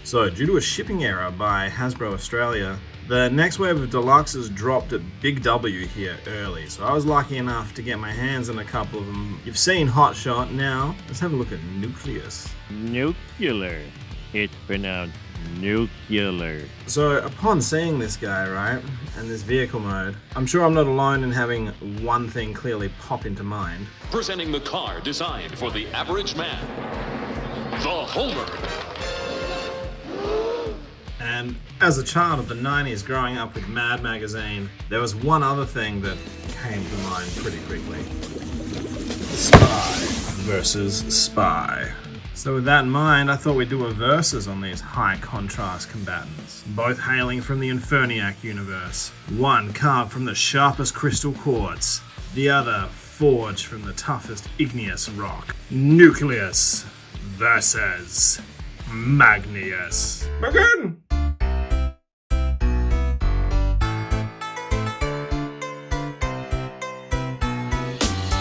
So, due to a shipping error by Hasbro Australia, the next wave of deluxes dropped at Big W here early, so I was lucky enough to get my hands on a couple of them. You've seen Hot Shot, now let's have a look at Nucleous. Nuclear. It's pronounced nuclear. So upon seeing this guy, right, and this vehicle mode, I'm sure I'm not alone in having one thing clearly pop into mind. Presenting the car designed for the average man, the Homer. And as a child of the 90s growing up with Mad Magazine, there was one other thing that came to mind pretty quickly. Spy versus Spy. So with that in mind, I thought we'd do a versus on these high contrast combatants, both hailing from the Infernac universe. One carved from the sharpest crystal quartz, the other forged from the toughest igneous rock. Nucleous versus Magneous. Begin!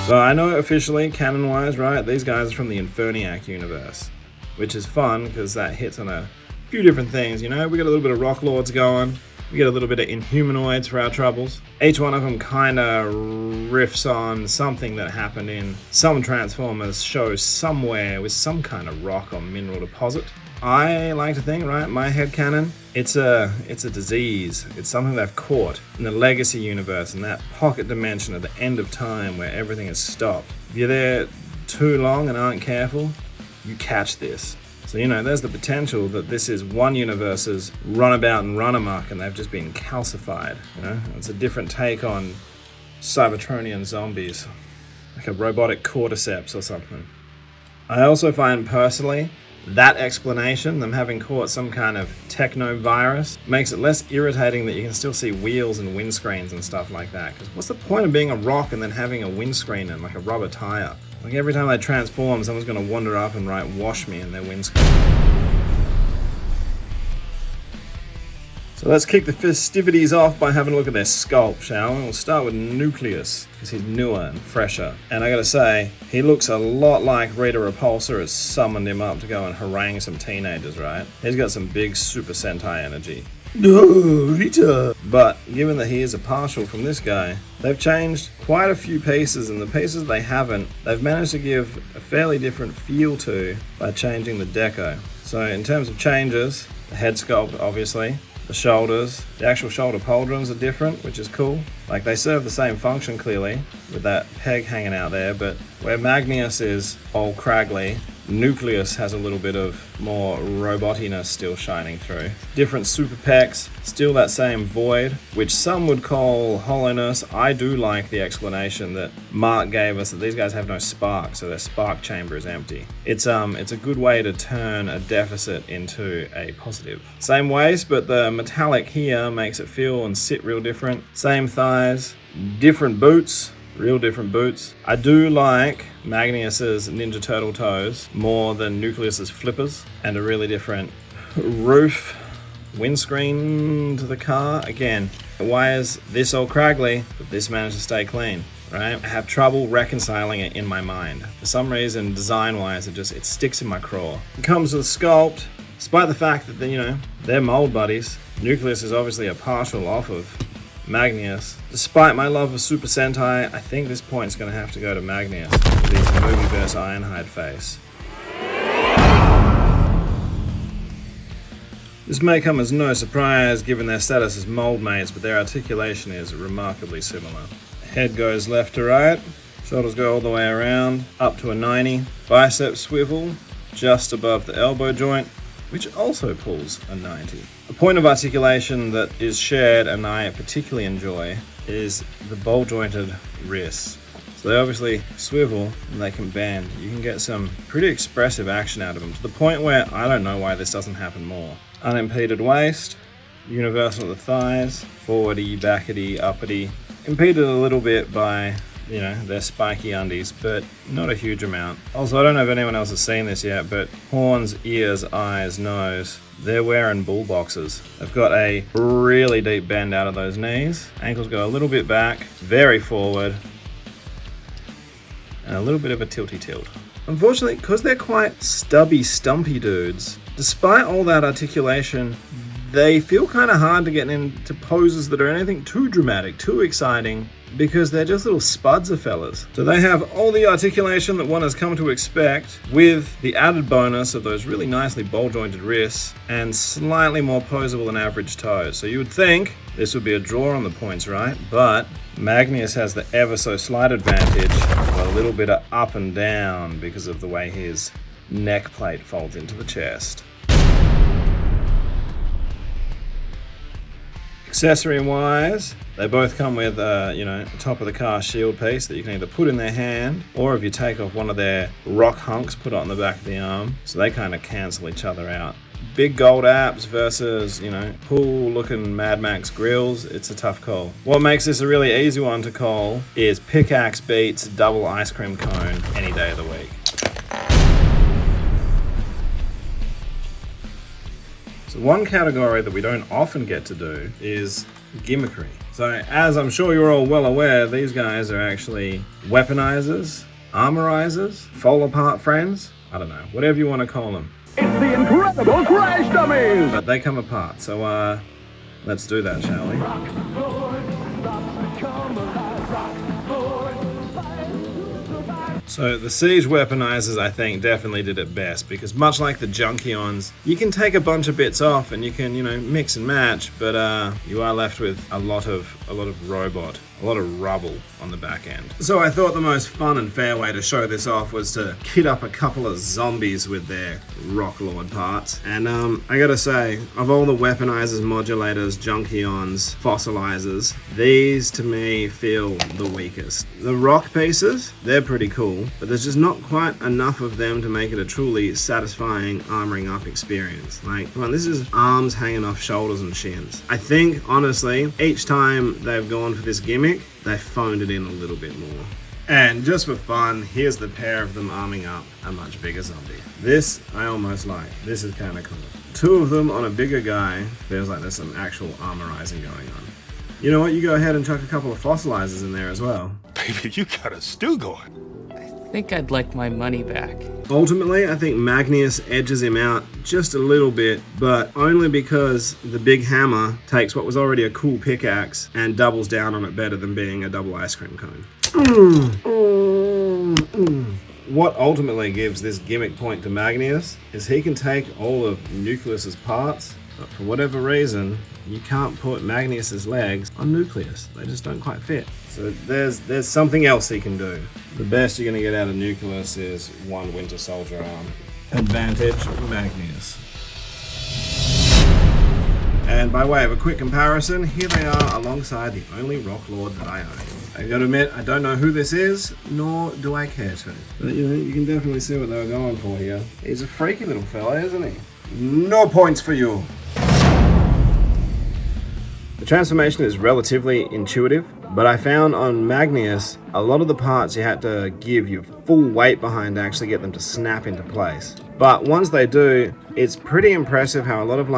So I know officially, canon-wise, right, these guys are from the Infernac universe, which is fun because that hits on a few different things, you know? We got a little bit of Rock Lords going, we get a little bit of Inhumanoids for our troubles. Each one of them kind of riffs on something that happened in some Transformers show somewhere with some kind of rock or mineral deposit. I like to think, right, my headcanon, it's a disease. It's something they've caught in the Legacy universe, in that pocket dimension at the end of time where everything is stopped. If you're there too long and aren't careful, you catch this. So, you know, there's the potential that this is one universe's runabout and run amok and they've just been calcified, you know? It's a different take on Cybertronian zombies, like a robotic cordyceps or something. I also find personally that explanation, them having caught some kind of techno-virus, makes it less irritating that you can still see wheels and windscreens and stuff like that. Because what's the point of being a rock and then having a windscreen and like a rubber tire? Like every time they transform, someone's going to wander up and write "wash me" in their windscreen. So let's kick the festivities off by having a look at their sculpt, shall we? We'll start with Nucleous, because he's newer and fresher. And I gotta say, he looks a lot like Rita Repulsa has summoned him up to go and harangue some teenagers, right? He's got some big Super Sentai energy. No, Rita! But given that he is a partial from this guy, they've changed quite a few pieces, and the pieces they haven't, they've managed to give a fairly different feel to by changing the deco. So in terms of changes, the head sculpt, obviously, the shoulders, the actual shoulder pauldrons are different, which is cool. Like, they serve the same function clearly, with that peg hanging out there, but where Magneous is all craggly, Nucleous has a little bit of more robotiness still shining through. Different super pecs, still that same void, which some would call hollowness. I do like the explanation that Mark gave us that these guys have no spark, so their spark chamber is empty. It's a good way to turn a deficit into a positive. Same waist, but the metallic here makes it feel and sit real different. Same thighs, different boots. Real different boots. I do like Magneous's Ninja Turtle toes more than Nucleus's flippers, and a really different roof, windscreen to the car. Again, why is this all craggly, but this managed to stay clean, right? I have trouble reconciling it in my mind. For some reason, design-wise, it sticks in my craw. It comes with Sculpt, despite the fact that, you know, they're mold buddies. Nucleus is obviously a partial off of Magneous. Despite my love of Super Sentai, I think this point's going to have to go to Magneous with his Movieverse Ironhide face. This may come as no surprise given their status as mold mates, but their articulation is remarkably similar. Head goes left to right, shoulders go all the way around, up to a 90, bicep swivel just above the elbow joint, which also pulls a 90. A point of articulation that is shared and I particularly enjoy is the ball-jointed wrists. So they obviously swivel and they can bend. You can get some pretty expressive action out of them, to the point where I don't know why this doesn't happen more. Unimpeded waist, universal at the thighs, forwardy, backity, uppity. Impeded a little bit by, you know, their spiky undies, but not a huge amount. Also, I don't know if anyone else has seen this yet, but horns, ears, eyes, nose, they're wearing bull boxes. They've got a really deep bend out of those knees. Ankles go a little bit back, very forward, and a little bit of a tilty tilt. Unfortunately, because they're quite stubby, stumpy dudes, despite all that articulation, they feel kind of hard to get into poses that are anything too dramatic, too exciting, because they're just little spuds of fellas. So they have all the articulation that one has come to expect, with the added bonus of those really nicely ball-jointed wrists and slightly more posable than average toes. So you would think this would be a draw on the points, right? But Magneous has the ever so slight advantage of a little bit of up and down because of the way his neck plate folds into the chest. Accessory-wise, they both come with a top of the car shield piece that you can either put in their hand, or if you take off one of their rock hunks, put it on the back of the arm, so they kind of cancel each other out. Big gold apps versus, cool looking Mad Max grills, it's a tough call. What makes this a really easy one to call is Pickaxe Beats double ice cream cone any day of the week. So one category that we don't often get to do is gimmickry. So as I'm sure you're all well aware, these guys are actually weaponizers, armorizers, fall apart friends, I don't know, whatever you want to call them. It's the incredible Crash Dummies! But they come apart, so let's do that, shall we? So the Siege Weaponizers, I think, definitely did it best, because much like the Junkions, you can take a bunch of bits off and you can, mix and match, but you are left with a lot of robot, a lot of rubble on the back end. So I thought the most fun and fair way to show this off was to kit up a couple of zombies with their Rock Lord parts. And I gotta say, of all the Weaponizers, Modulators, Junkions, Fossilizers, these to me feel the weakest. The rock pieces, they're pretty cool, but there's just not quite enough of them to make it a truly satisfying armoring up experience. Like, come on, this is arms hanging off shoulders and shins. I think, honestly, each time they've gone for this gimmick, they phoned it in a little bit more. And just for fun, here's the pair of them arming up a much bigger zombie. This I almost like. This is kind of cool. Two of them on a bigger guy, feels like there's some actual armorizing going on. You know what, you go ahead and chuck a couple of fossilizers in there as well. Baby, you got a stew going. I think I'd like my money back. Ultimately, I think Magneous edges him out just a little bit, but only because the big hammer takes what was already a cool pickaxe and doubles down on it better than being a double ice cream cone. What ultimately gives this gimmick point to Magneous is he can take all of Nucleus's parts, but for whatever reason, you can't put Magneus's legs on Nucleous. They just don't quite fit. So there's something else he can do. The best you're going to get out of Nucleus is one Winter Soldier arm. Advantage Magneous. And by way of a quick comparison, here they are alongside the only Rock Lord that I own. I gotta admit, I don't know who this is, nor do I care to. But you can definitely see what they were going for here. He's a freaky little fella, isn't he? No points for you. The transformation is relatively intuitive, but I found on Magneous, a lot of the parts you had to give your full weight behind to actually get them to snap into place. But once they do, it's pretty impressive how a lot of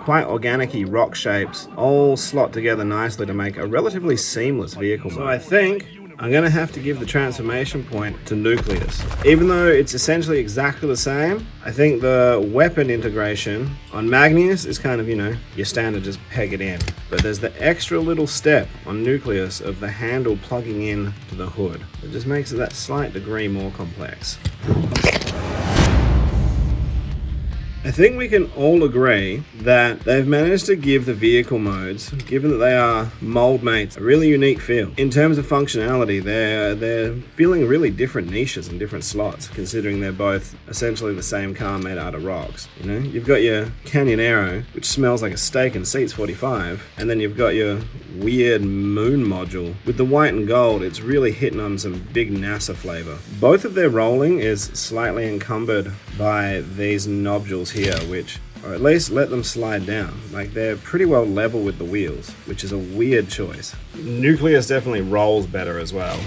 quite organic-y rock shapes all slot together nicely to make a relatively seamless vehicle. So I think I'm going to have to give the transformation point to Nucleous. Even though it's essentially exactly the same, I think the weapon integration on Magneous is kind of, your standard just peg it in. But there's the extra little step on Nucleous of the handle plugging in to the hood. It just makes it that slight degree more complex. I think we can all agree that they've managed to give the vehicle modes, given that they are mold mates, a really unique feel. In terms of functionality, they're filling really different niches and different slots, considering they're both essentially the same car made out of rocks. You've got your Canyon Aero, which smells like a steak and seats 45, and then you've got your weird moon module. With the white and gold, it's really hitting on some big NASA flavor. Both of their rolling is slightly encumbered by these nodules here, which, or at least let them slide down. They're pretty well level with the wheels, which is a weird choice. Nucleus definitely rolls better as well.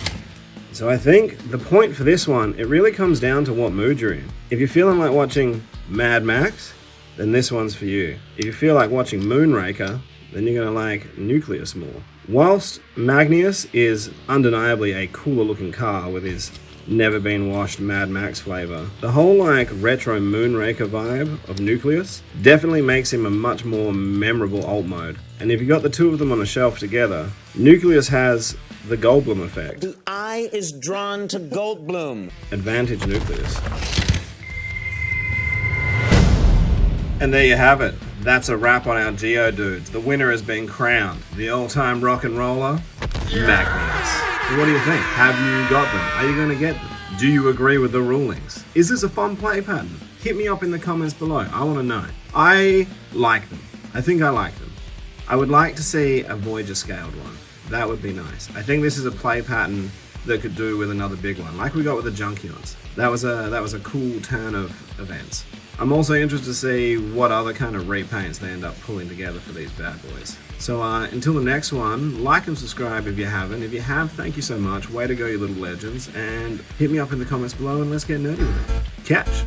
So I think the point for this one, it really comes down to what mood you're in. If you're feeling like watching Mad Max, then this one's for you. If you feel like watching Moonraker, then you're gonna like Nucleus more. Whilst Magneous is undeniably a cooler looking car with his never been washed Mad Max flavor. The whole like retro Moonraker vibe of Nucleous definitely makes him a much more memorable alt mode. And if you got the two of them on a shelf together, Nucleous has the Goldblum effect. The eye is drawn to Goldblum. Advantage Nucleous. And there you have it. That's a wrap on our Geodudes. The winner has been crowned. The all-time rock and roller, Magneous. So what do you think? Have you got them? Are you going to get them? Do you agree with the rulings? Is this a fun play pattern? Hit me up in the comments below. I want to know. I like them. I think I like them. I would like to see a Voyager scaled one. That would be nice. I think this is a play pattern that could do with another big one, like we got with the Junkions. That was a cool turn of events. I'm also interested to see what other kind of repaints they end up pulling together for these bad boys. So until the next one, like and subscribe if you haven't. If you have, thank you so much. Way to go, you little legends. And hit me up in the comments below and let's get nerdy with it. Catch!